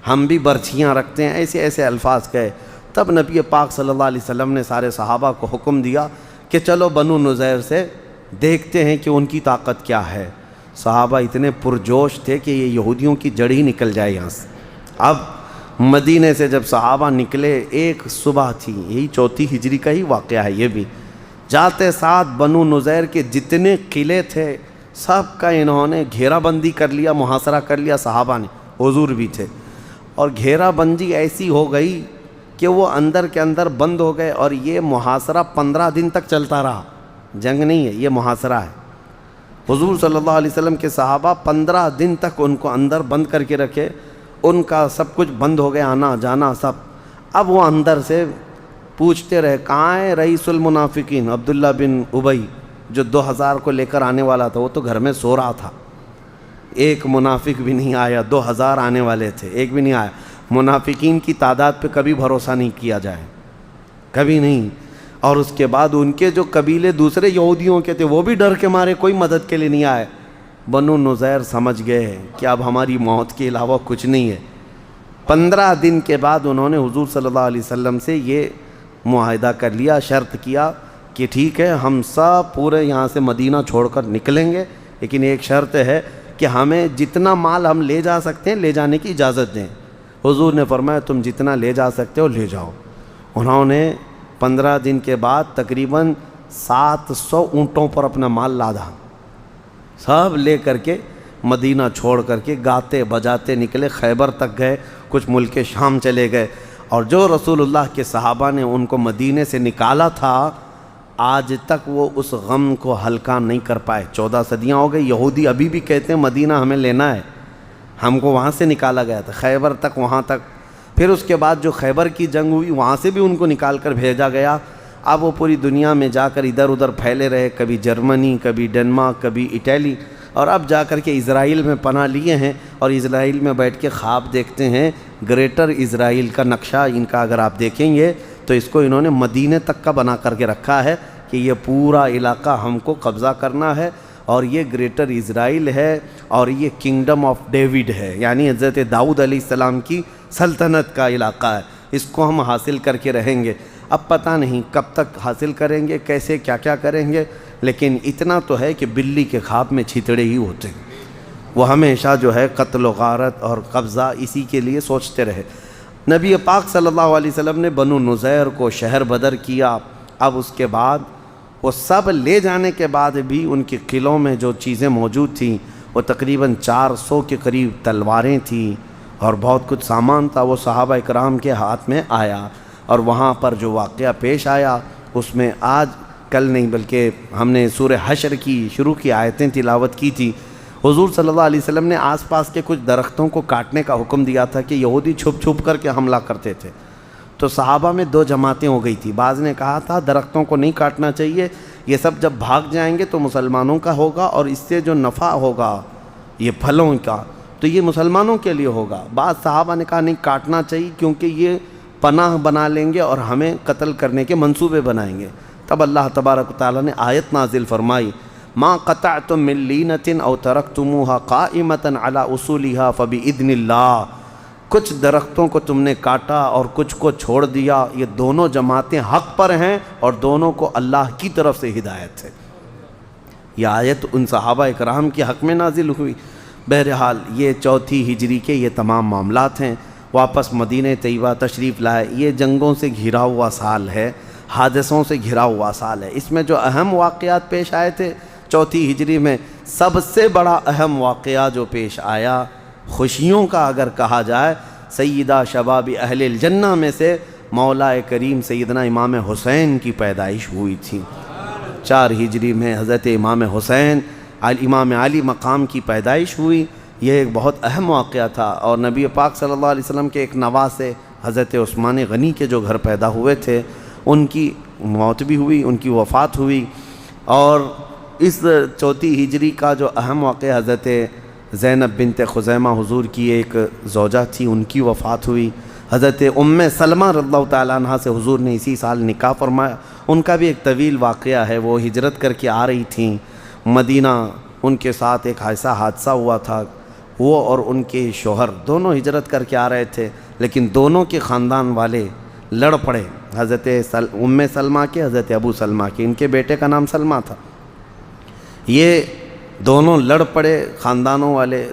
ہم بھی برچھیاں رکھتے ہیں، ایسے ایسے الفاظ کہے۔ تب نبی پاک صلی اللہ علیہ وسلم نے سارے صحابہ کو حکم دیا کہ چلو بنو نذیر سے دیکھتے ہیں کہ ان کی طاقت کیا ہے۔ صحابہ اتنے پرجوش تھے کہ یہ یہودیوں کی جڑ ہی نکل جائے یہاں سے۔ اب مدینے سے جب صحابہ نکلے، ایک صبح تھی، یہی 4 ہجری کا ہی واقعہ ہے یہ بھی، جاتے ساتھ بنو نذیر کے جتنے قلعے تھے سب کا انہوں نے گھیرا بندی کر لیا، محاصرہ کر لیا صحابہ نے، حضور بھی تھے، اور گھیرا بندی ایسی ہو گئی کہ وہ اندر کے اندر بند ہو گئے، اور یہ محاصرہ 15 دن تک چلتا رہا، جنگ نہیں ہے یہ محاصرہ ہے۔ حضور صلی اللہ علیہ وسلم کے صحابہ 15 دن تک ان کو اندر بند کر کے رکھے، ان کا سب کچھ بند ہو گیا، آنا جانا سب۔ اب وہ اندر سے پوچھتے رہے کہاں ہے رئیس المنافقین عبداللہ بن ابی جو 2000 کو لے کر آنے والا تھا، وہ تو گھر میں سو رہا تھا، ایک منافق بھی نہیں آیا، 2000 آنے والے تھے، ایک بھی نہیں آیا۔ منافقین کی تعداد پہ کبھی بھروسہ نہیں کیا جائے، کبھی نہیں۔ اور اس کے بعد ان کے جو قبیلے دوسرے یہودیوں کے تھے وہ بھی ڈر کے مارے کوئی مدد کے لیے نہیں آئے۔ بنو نذیر سمجھ گئے کہ اب ہماری موت کے علاوہ کچھ نہیں ہے۔ 15 دن کے بعد انہوں نے حضور صلی اللہ علیہ وسلم سے یہ معاہدہ کر لیا، شرط کیا کہ ٹھیک ہے ہم سب پورے یہاں سے مدینہ چھوڑ کر نکلیں گے، لیکن ایک شرط ہے کہ ہمیں جتنا مال ہم لے جا سکتے ہیں لے جانے کی اجازت دیں۔ حضور نے فرمایا تم جتنا لے جا سکتے ہو لے جاؤ۔ انہوں نے 15 دن کے بعد تقریباً 700 اونٹوں پر اپنا مال لادا، سب لے کر کے مدینہ چھوڑ کر کے گاتے بجاتے نکلے، خیبر تک گئے، کچھ ملک شام چلے گئے۔ اور جو رسول اللہ کے صحابہ نے ان کو مدینے سے نکالا تھا، آج تک وہ اس غم کو ہلکا نہیں کر پائے۔ 14 صدیاں ہو گئی، یہودی ابھی بھی کہتے ہیں مدینہ ہمیں لینا ہے، ہم کو وہاں سے نکالا گیا تھا، خیبر تک، وہاں تک۔ پھر اس کے بعد جو خیبر کی جنگ ہوئی وہاں سے بھی ان کو نکال کر بھیجا گیا۔ اب وہ پوری دنیا میں جا کر ادھر ادھر پھیلے رہے، کبھی جرمنی، کبھی ڈنمارک، کبھی اٹلی، اور اب جا کر کے اسرائیل میں پناہ لیے ہیں، اور اسرائیل میں بیٹھ کے خواب دیکھتے ہیں۔ گریٹر اسرائیل کا نقشہ ان کا اگر آپ دیکھیں گے تو اس کو انہوں نے مدینے تک کا بنا کر کے رکھا ہے کہ یہ پورا علاقہ ہم کو قبضہ کرنا ہے، اور یہ گریٹر اسرائیل ہے، اور یہ کنگڈم آف ڈیوڈ ہے، یعنی حضرت داؤد علیہ السلام کی سلطنت کا علاقہ ہے۔ اس کو ہم حاصل کر کے رہیں گے. اب پتہ نہیں کب تک حاصل کریں گے، کیسے کیا کیا کریں گے، لیکن اتنا تو ہے کہ بلی کے خواب میں چھیتڑے ہی ہوتے ہیں. وہ ہمیشہ جو ہے قتل و غارت اور قبضہ اسی کے لیے سوچتے رہے. نبی پاک صلی اللہ علیہ وسلم نے بنو نذیر کو شہر بدر کیا. اب اس کے بعد وہ سب لے جانے کے بعد بھی ان کے قلعوں میں جو چیزیں موجود تھیں وہ تقریباً 400 کے قریب تلواریں تھیں اور بہت کچھ سامان تھا، وہ صحابہ اکرام کے ہاتھ میں آیا. اور وہاں پر جو واقعہ پیش آیا اس میں آج کل نہیں بلکہ ہم نے سورہ حشر کی شروع کی آیتیں تلاوت کی تھی. حضور صلی اللہ علیہ وسلم نے آس پاس کے کچھ درختوں کو کاٹنے کا حکم دیا تھا کہ یہودی چھپ چھپ کر کے حملہ کرتے تھے. تو صحابہ میں 2 جماعتیں ہو گئی تھی. بعض نے کہا تھا درختوں کو نہیں کاٹنا چاہیے، یہ سب جب بھاگ جائیں گے تو مسلمانوں کا ہوگا اور اس سے جو نفع ہوگا یہ پھلوں کا تو یہ مسلمانوں کے لیے ہوگا. بعض صحابہ نے کہا نہیں کاٹنا چاہیے کیونکہ یہ پناہ بنا لیں گے اور ہمیں قتل کرنے کے منصوبے بنائیں گے. تب اللہ تبارک و تعالیٰ نے آیت نازل فرمائی ما قطعتم من لینۃ او ترکتموها قائمۃ علی اصولها فباذن اللہ. کچھ درختوں کو تم نے کاٹا اور کچھ کو چھوڑ دیا، یہ دونوں جماعتیں حق پر ہیں اور دونوں کو اللہ کی طرف سے ہدایت ہے. یہ آیت ان صحابہ اکرام کے حق میں نازل ہوئی. بہرحال یہ 4 ہجری کے یہ تمام معاملات ہیں. واپس مدینہ طیبہ تشریف لائے. یہ جنگوں سے گھرا ہوا سال ہے، حادثوں سے گھرا ہوا سال ہے. اس میں جو اہم واقعات پیش آئے تھے 4 ہجری میں، سب سے بڑا اہم واقعہ جو پیش آیا خوشیوں کا اگر کہا جائے، سیدہ شباب اہل الجنہ میں سے مولا کریم سیدنا امام حسین کی پیدائش ہوئی تھی. 4 ہجری میں حضرت امام حسین امام علی مقام کی پیدائش ہوئی. یہ ایک بہت اہم واقعہ تھا. اور نبی پاک صلی اللہ علیہ وسلم کے ایک نواسے حضرت عثمان غنی کے جو گھر پیدا ہوئے تھے ان کی موت بھی ہوئی، ان کی وفات ہوئی. اور اس 4 ہجری کا جو اہم واقعہ حضرت زینب بنت خزیمہ حضور کی ایک زوجہ تھی، ان کی وفات ہوئی. حضرت ام سلمہ رضی اللہ تعالیٰ عنہ سے حضور نے اسی سال نکاح فرمایا. ان کا بھی ایک طویل واقعہ ہے. وہ ہجرت کر کے آ رہی تھیں مدینہ، ان کے ساتھ ایک ایسا حادثہ ہوا تھا. وہ اور ان کے شوہر دونوں ہجرت کر کے آ رہے تھے، لیکن دونوں کے خاندان والے لڑ پڑے. حضرت ام سلمہ کے، حضرت ابو سلمہ کے. ان کے بیٹے کا نام سلمہ تھا. یہ دونوں لڑ پڑے خاندانوں والے.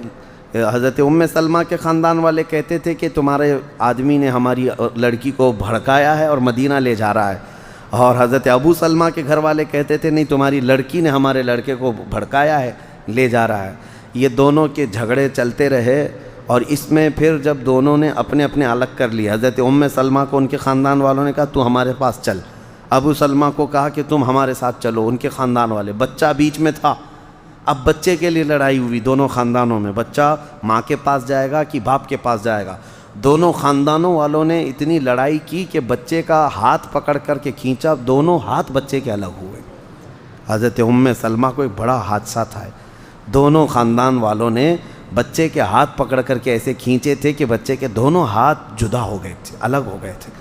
حضرت ام سلمہ کے خاندان والے کہتے تھے کہ تمہارے آدمی نے ہماری لڑکی کو بھڑکایا ہے اور مدینہ لے جا رہا ہے. اور حضرت ابو سلمہ کے گھر والے کہتے تھے نہیں تمہاری لڑکی نے ہمارے لڑکے کو بھڑکایا ہے، لے جا رہا ہے. یہ دونوں کے جھگڑے چلتے رہے اور اس میں پھر جب دونوں نے اپنے اپنے الگ کر لیے، حضرت ام سلمہ کو ان کے خاندان والوں نے کہا تو ہمارے پاس چل، ابو سلمہ کو کہا کہ تم ہمارے ساتھ چلو، ان کے خاندان والے. بچہ بیچ میں تھا. اب بچے کے لیے لڑائی ہوئی دونوں خاندانوں میں، بچہ ماں کے پاس جائے گا کہ باپ کے پاس جائے گا. دونوں خاندانوں والوں نے اتنی لڑائی کی کہ بچے کا ہاتھ پکڑ کر کے کھینچا، دونوں ہاتھ بچے کے الگ ہوئے. حضرت ام سلمہ کو ایک بڑا حادثہ تھا. دونوں خاندان والوں نے بچے کے ہاتھ پکڑ کر کے ایسے کھینچے تھے کہ بچے کے دونوں ہاتھ جدا ہو گئے تھے، الگ ہو گئے تھے.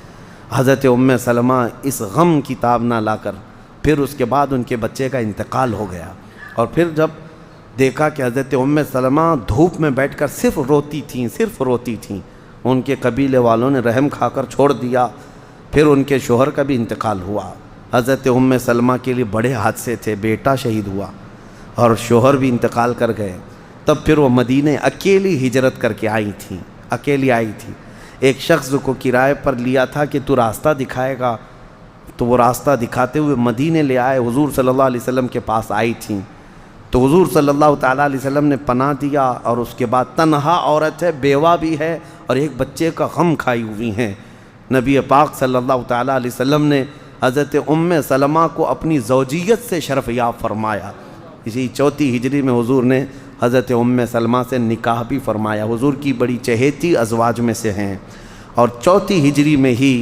حضرت ام سلمہ اس غم کی تاب نہ لا کر پھر اس کے بعد ان کے بچے کا انتقال ہو گیا. اور پھر جب دیکھا کہ حضرت ام سلمہ دھوپ میں بیٹھ کر صرف روتی تھیں، ان کے قبیلے والوں نے رحم کھا کر چھوڑ دیا. پھر ان کے شوہر کا بھی انتقال ہوا. حضرت ام سلمہ کے لیے بڑے حادثے تھے، بیٹا شہید ہوا اور شوہر بھی انتقال کر گئے. تب پھر وہ مدینہ اکیلی ہجرت کر کے اکیلی آئی تھی. ایک شخص کو کرائے پر لیا تھا کہ تو راستہ دکھائے گا، تو وہ راستہ دکھاتے ہوئے مدینہ لے آئے. حضور صلی اللہ علیہ وسلم کے پاس آئی تھیں تو حضور صلی اللہ تعالیٰ علیہ وسلم نے پناہ دیا. اور اس کے بعد تنہا عورت ہے، بیوہ بھی ہے اور ایک بچے کا غم کھائی ہوئی ہیں. نبی پاک صلی اللہ تعالیٰ علیہ وسلم نے حضرت ام سلمہ کو اپنی زوجیت سے شرف یاب فرمایا. اسی 4 ہجری میں حضور نے حضرت ام سلمہ سے نکاح بھی فرمایا. حضور کی بڑی چہیتی ازواج میں سے ہیں. اور 4 ہجری میں ہی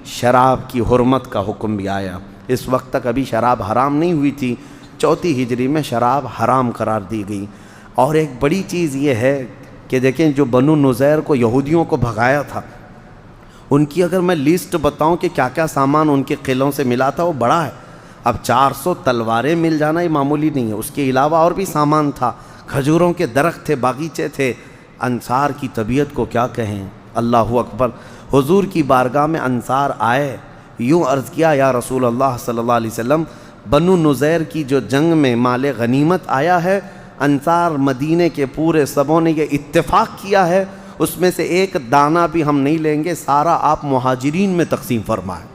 شراب کی حرمت کا حکم بھی آیا. اس وقت تک ابھی شراب حرام نہیں ہوئی تھی، 4 ہجری میں شراب حرام قرار دی گئی. اور ایک بڑی چیز یہ ہے کہ دیکھیں جو بنو نذیر کو یہودیوں کو بھگایا تھا، ان کی اگر میں لسٹ بتاؤں کہ کیا کیا سامان ان کے قلعوں سے ملا تھا وہ بڑا ہے. اب 400 تلواریں مل جانا یہ معمولی نہیں ہے. اس کے علاوہ اور بھی سامان تھا، کھجوروں کے درخت تھے، باغیچے تھے. انصار کی طبیعت کو کیا کہیں، اللہ اکبر۔ حضور کی بارگاہ میں انصار آئے، یوں عرض کیا یا رسول اللہ صلی اللہ علیہ وسلم، بنو نذیر کی جو جنگ میں مال غنیمت آیا ہے، انصار مدینے کے پورے سبوں نے یہ اتفاق کیا ہے، اس میں سے ایک دانہ بھی ہم نہیں لیں گے، سارا آپ مہاجرین میں تقسیم فرمائیں۔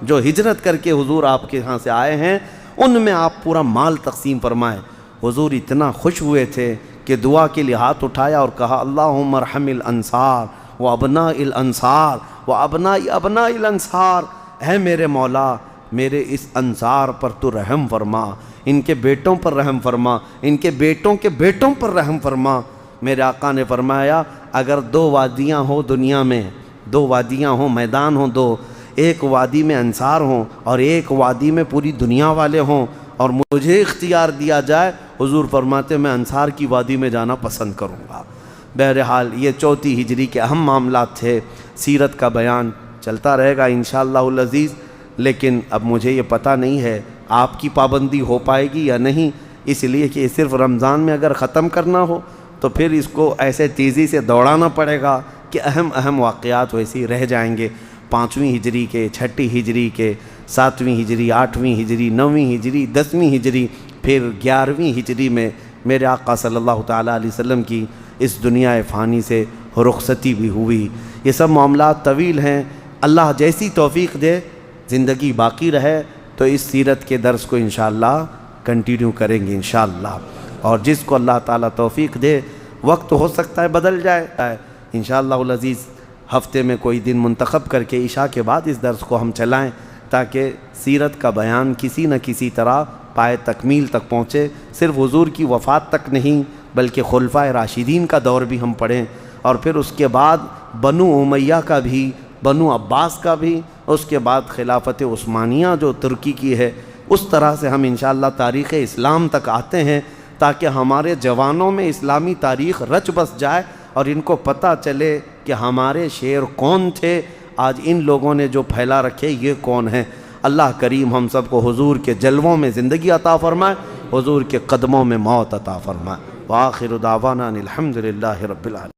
جو ہجرت کر کے حضور آپ کے ہاں سے آئے ہیں ان میں آپ پورا مال تقسیم فرمائیں۔ حضور اتنا خوش ہوئے تھے کہ دعا کے لیے ہاتھ اٹھایا اور کہا اللہم ارحم الانصار و ابناء الانصار و ابناء ابناء الانصار، اے میرے مولا میرے اس انصار پر تو رحم فرما، ان کے بیٹوں پر رحم فرما، ان کے بیٹوں کے بیٹوں پر رحم فرما۔ میرے آقا نے فرمایا اگر دو وادیاں ہوں دنیا میں، دو وادیاں ہوں، میدان ہوں دو، ایک وادی میں انصار ہوں اور ایک وادی میں پوری دنیا والے ہوں، اور مجھے اختیار دیا جائے، حضور فرماتے میں انصار کی وادی میں جانا پسند کروں گا۔ بہرحال یہ 4 ہجری کے اہم معاملات تھے۔ سیرت کا بیان چلتا رہے گا انشاءاللہ العزیز، لیکن اب مجھے یہ پتہ نہیں ہے آپ کی پابندی ہو پائے گی یا نہیں، اس لیے کہ صرف رمضان میں اگر ختم کرنا ہو تو پھر اس کو ایسے تیزی سے دوڑانا پڑے گا کہ اہم واقعات ویسے ہی رہ جائیں گے۔ 5ویں ہجری کے، 6 ہجری کے، 7ویں ہجری، 8ویں ہجری، 9ویں ہجری، 10ویں ہجری، پھر 11ویں ہجری میں میرے آقا صلی اللہ تعالیٰ علیہ وسلم کی اس دنیا فانی سے رخصتی بھی ہوئی۔ یہ سب معاملات طویل ہیں، اللہ جیسی توفیق دے زندگی باقی رہے تو اس سیرت کے درس کو انشاءاللہ کنٹینیو کریں گے انشاءاللہ، اور جس کو اللہ تعالیٰ توفیق دے، وقت ہو سکتا ہے بدل جائے انشاءاللہ العزیز، ہفتے میں کوئی دن منتخب کر کے عشاء کے بعد اس درس کو ہم چلائیں تاکہ سیرت کا بیان کسی نہ کسی طرح پائے تکمیل تک پہنچے۔ صرف حضور کی وفات تک نہیں بلکہ خلفائے راشدین کا دور بھی ہم پڑھیں، اور پھر اس کے بعد بنو امیہ کا بھی، بنو عباس کا بھی، اس کے بعد خلافت عثمانیہ جو ترکی کی ہے، اس طرح سے ہم انشاءاللہ تاریخ اسلام تک آتے ہیں تاکہ ہمارے جوانوں میں اسلامی تاریخ رچ بس جائے اور ان کو پتہ چلے کہ ہمارے شیر کون تھے، آج ان لوگوں نے جو پھیلا رکھے یہ کون ہیں۔ اللہ کریم ہم سب کو حضور کے جلووں میں زندگی عطا فرمائے، حضور کے قدموں میں موت عطا فرمائے۔ وآخر دعوانا الحمدللہ رب العالمین۔